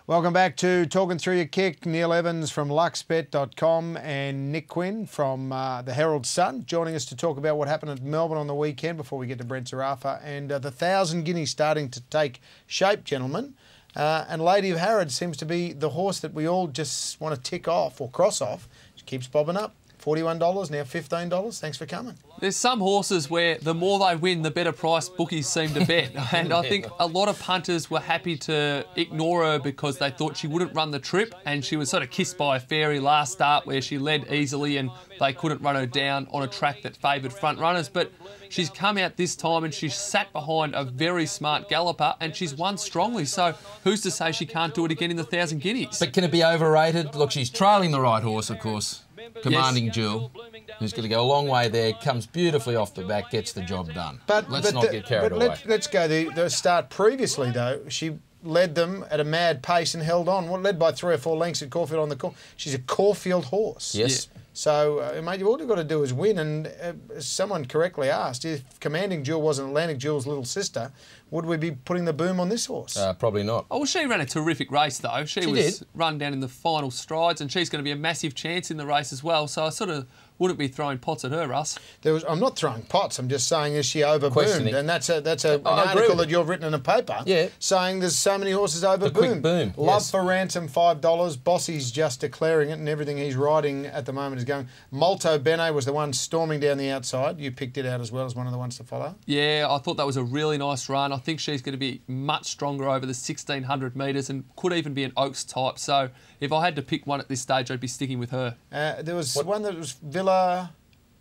Welcome back to Talkin Thru Your Kick. Neil Evans from luxbet.com and Nick Quinn from the Herald Sun joining us to talk about what happened at Melbourne on the weekend before we get to Brent Zarafa. And the 1,000 Guineas starting to take shape, gentlemen. And Lady of Harrod seems to be the horse that we all just want to tick off or cross off. She keeps bobbing up. $41, now $15. Thanks for coming. There's some horses where the more they win, the better price bookies seem to bet. And I think a lot of punters were happy to ignore her because they thought she wouldn't run the trip, and she was sort of kissed by a fairy last start where she led easily and they couldn't run her down on a track that favoured front runners. But she's come out this time and she's sat behind a very smart galloper and she's won strongly. So who's to say she can't do it again in the 1,000 Guineas? But can it be overrated? Look, she's trailing the right horse, of course. Commanding Jewel, who's going to go a long way there, comes beautifully off the back, gets the job done. But let's not get carried away. Let's go the start previously, though. She led them at a mad pace and held on. Led by 3 or 4 lengths at Caulfield on the course. She's a Caulfield horse. Yes. Yeah. So, mate, all you've got to do is win. And as someone correctly asked, if Commanding Jewel wasn't Atlantic Jewel's little sister, would we be putting the boom on this horse? Probably not. Oh, well, she ran a terrific race, though. She was run down in the final strides, and she's going to be a massive chance in the race as well. So I sort of wouldn't be throwing pots at her, Russ. I'm not throwing pots. I'm just saying, is she overboomed? And that's an article that you've written in a paper saying there's so many horses overboomed. A quick boom. Love for Ransom, $5. Bossy's just declaring it, and everything he's riding at the moment is going. Molto Bene was the one storming down the outside. You picked it out as well as one of the ones to follow. Yeah, I thought that was a really nice run. I think she's going to be much stronger over the 1,600 metres and could even be an Oaks type. So if I had to pick one at this stage, I'd be sticking with her. There was one that was Villa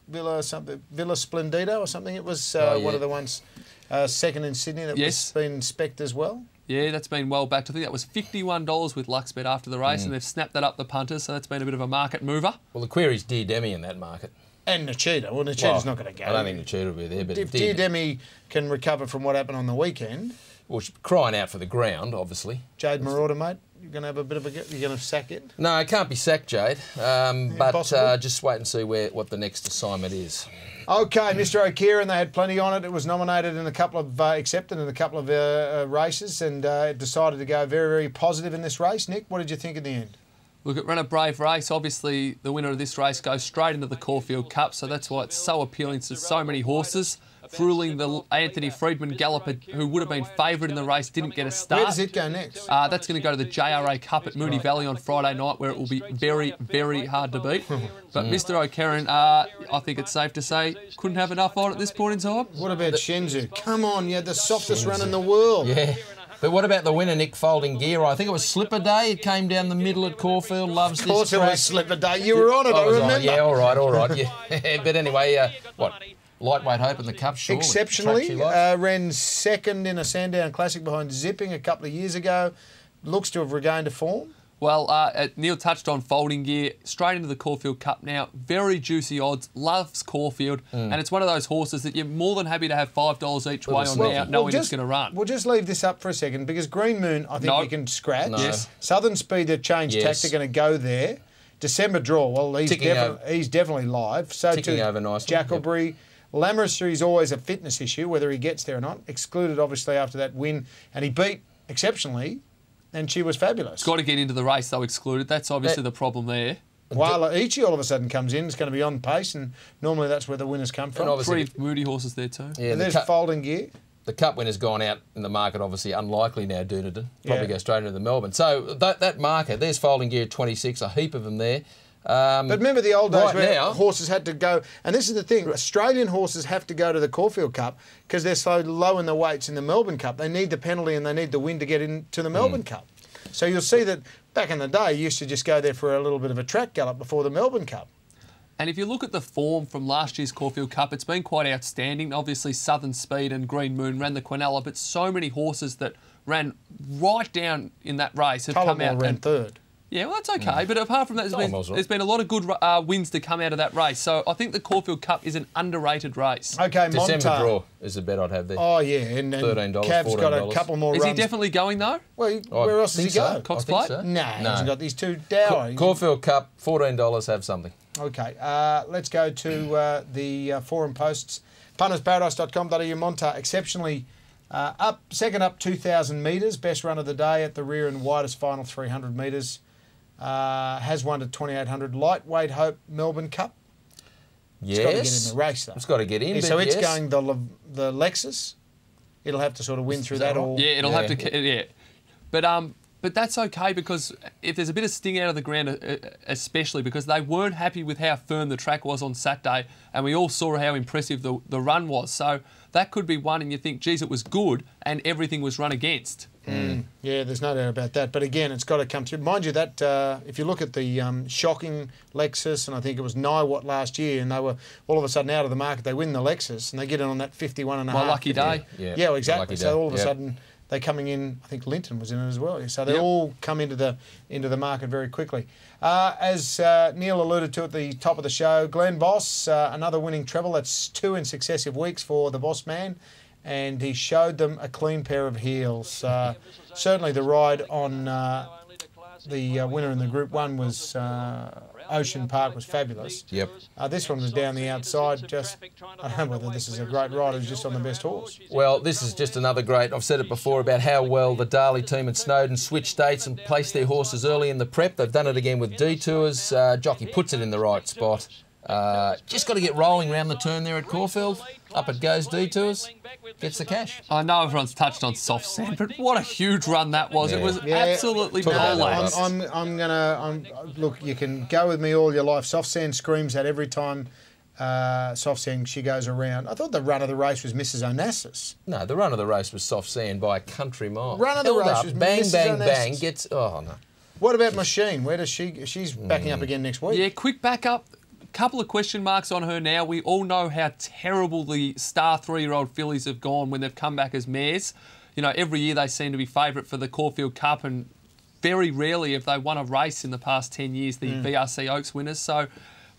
Splendida or something. It was one of the ones second in Sydney that was been spec'd as well. Yeah, that's been well backed. I think that was $51 with Luxbet after the race, and they've snapped that up the punters, so that's been a bit of a market mover. Well, the query's Dear Demi in that market. And Nachita. Well, Nachita's not going to go. I don't think Nachita will be there. But if Dear Demi can recover from what happened on the weekend... Well, she's crying out for the ground, obviously. Jade Marauder, mate, you're going to have a bit of a... You're going to sack it? No, it can't be sacked, Jade. But just wait and see what the next assignment is. OK, Mr O'Kieran, they had plenty on it. It was nominated in a couple of... accepted in a couple of races, and it decided to go very, very positive in this race. Nick, what did you think in the end? Look, it ran a brave race. Obviously, the winner of this race goes straight into the Caulfield Cup, so that's why it's so appealing to so many horses. Fooling the Anthony Friedman galloper, who would have been favourite in the race, didn't get a start. Where does it go next? That's going to go to the JRA Cup at Moonee Valley on Friday night, where it will be very, very hard to beat. But Mr O'Kieran, I think it's safe to say, couldn't have enough on at this point in time. What about Shenzhou? Come on, you had the softest run in the world. Yeah. But what about the winner, Nick, Folding Gear? I think it was Slipper Day. It came down the middle at Caulfield. Loves this track. Of course it was Slipper Day. You were on it, I remember. Yeah, all right. Yeah. But anyway, Lightweight Hope in the Cup, sure. Exceptionally, ran second in a Sandown Classic behind Zipping a couple of years ago. Looks to have regained a form. Well, Neil touched on Folding Gear, straight into the Caulfield Cup now. Very juicy odds, loves Caulfield, and it's one of those horses that you're more than happy to have $5 each way on now, knowing it's going to run. We'll just leave this up for a second, because Green Moon, I think we can scratch. No. Yes. Southern Speed, the change tactic, going to go there. December Draw, well, he's definitely live. So ticking over nicely. Jacklebury. Lamercy is always a fitness issue, whether he gets there or not. Excluded, obviously, after that win, and he beat, exceptionally, and she was fabulous. Got to get into the race, though, excluded. That's obviously the problem there. While Ichi all of a sudden comes in, it's going to be on pace, and normally that's where the winners come from. And 3 Moody horses there too. Yeah, and there's Folding Gear. The Cup winner's gone out in the market, obviously unlikely now, Dunedin. Probably go straight into the Melbourne. So that market, there's Folding Gear 26, a heap of them there. But remember the old days where horses had to go, and this is the thing, Australian horses have to go to the Caulfield Cup because they're so low in the weights in the Melbourne Cup. They need the penalty and they need the win to get into the Melbourne Cup. So you'll see that back in the day, you used to just go there for a little bit of a track gallop before the Melbourne Cup. And if you look at the form from last year's Caulfield Cup, it's been quite outstanding. Obviously, Southern Speed and Green Moon ran the Quinella, but so many horses that ran right down in that race have come out and third. Yeah, well, that's okay. But apart from that, there's been a lot of good wins to come out of that race. So I think the Caulfield Cup is an underrated race. Okay, December Draw is the bet I'd have there. Oh, yeah. And $13, Cav's got a couple more runs. Is he definitely going, though? Well, where else does he go? Cox Plate? So. No, he hasn't got these 2 dower. Caulfield Cup, $14, have something. Okay, let's go to the forum posts. puntersparadise.com.au. Monta exceptionally Second up, 2,000 metres. Best run of the day at the rear and widest final 300 metres. Has won to 2,800. Lightweight Hope Melbourne Cup. Yes. It's got to get in the race, though. It's got to get in. So it's going the Lexus. It'll have to sort of win through that all. Yeah, it'll have to. Yeah, but that's okay, because if there's a bit of sting out of the ground, especially because they weren't happy with how firm the track was on Saturday, and we all saw how impressive the run was. So that could be one, and you think, geez, it was good, and everything was run against. Yeah, there's no doubt about that. But again, it's got to come through. Mind you, that if you look at the shocking Lexus, and I think it was Niwatt last year, and they were all of a sudden out of the market. They win the Lexus, and they get in on that 51.5. My lucky day. Yeah, exactly. So all of a sudden, they're coming in. I think Linton was in it as well. So they all come into the market very quickly. As Neil alluded to at the top of the show, Glenn Boss, another winning treble. That's 2 in successive weeks for the Boss man. And he showed them a clean pair of heels. Certainly the ride on the winner in the Group 1 was Ocean Park was fabulous. Yep. This one was down the outside. Just, I don't know whether this is a great ride or just on the best horse. Well, this is just another great. I've said it before about how well the Darley team at Snowden switched dates and placed their horses early in the prep. They've done it again with Detours. Jockey puts it in the right spot. Just got to get rolling round the turn there at Caulfield. Up it goes, Detours. Gets the cash. I know everyone's touched on Soft Sand, but what a huge run that was. It was absolutely brilliant. Look, you can go with me all your life. Soft Sand screams that every time Soft Sand she goes around. I thought the run of the race was Mrs. Onassis. No, the run of the race was Soft Sand by a country mile. Run of the race was bang, Mrs. bang, Onassis. bang. Gets. Oh no. What about Machine? Where does she? She's backing up again next week. Yeah, quick backup. Couple of question marks on her now. We all know how terrible the star 3-year-old fillies have gone when they've come back as mares. You know, every year they seem to be favourite for the Caulfield Cup, and very rarely have they won a race in the past 10 years, the VRC Oaks winners. So,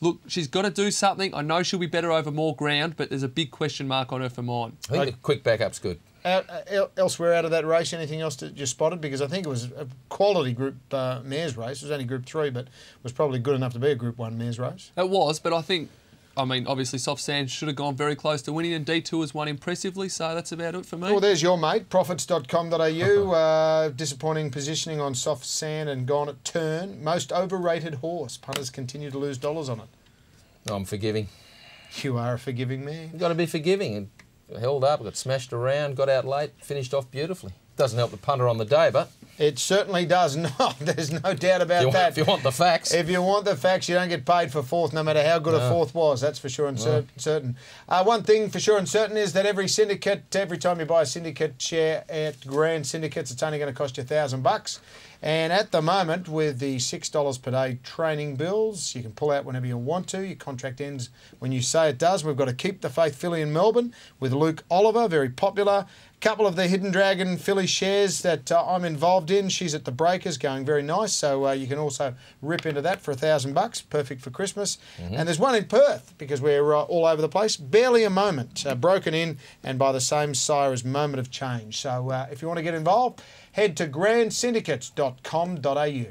look, she's got to do something. I know she'll be better over more ground, but there's a big question mark on her for mine. I think the quick backup's good. Elsewhere out of that race, anything else that you spotted? Because I think it was a quality Group mares race. It was only Group 3, but was probably good enough to be a Group 1 mares race. It was, but I think, I mean, obviously Soft Sand should have gone very close to winning, and Detours won impressively, so that's about it for me. Well, there's your mate, profits.com.au. Disappointing positioning on Soft Sand and gone at turn. Most overrated horse. Punters continue to lose dollars on it. I'm forgiving. You are a forgiving man. You've got to be forgiving. Held up, got smashed around, got out late, finished off beautifully. Doesn't help the punter on the day, but... It certainly does not. There's no doubt about that. If you want the facts. If you want the facts, you don't get paid for fourth, no matter how good a fourth was. That's for sure and certain. One thing for sure and certain is that every syndicate, every time you buy a syndicate share at Grand Syndicates, it's only going to cost you $1,000. And at the moment, with the $6 per day training bills, you can pull out whenever you want to. Your contract ends when you say it does. We've got to Keep the Faith filly in Melbourne with Luke Oliver, very popular. Couple of the Hidden Dragon filly shares that I'm involved in. She's at the Breakers, going very nice. So you can also rip into that for $1,000, perfect for Christmas. And there's one in Perth, because we're all over the place. Barely a Moment, broken in, and by the same sire as Moment of Change. So if you want to get involved, head to grandsyndicates.com.au.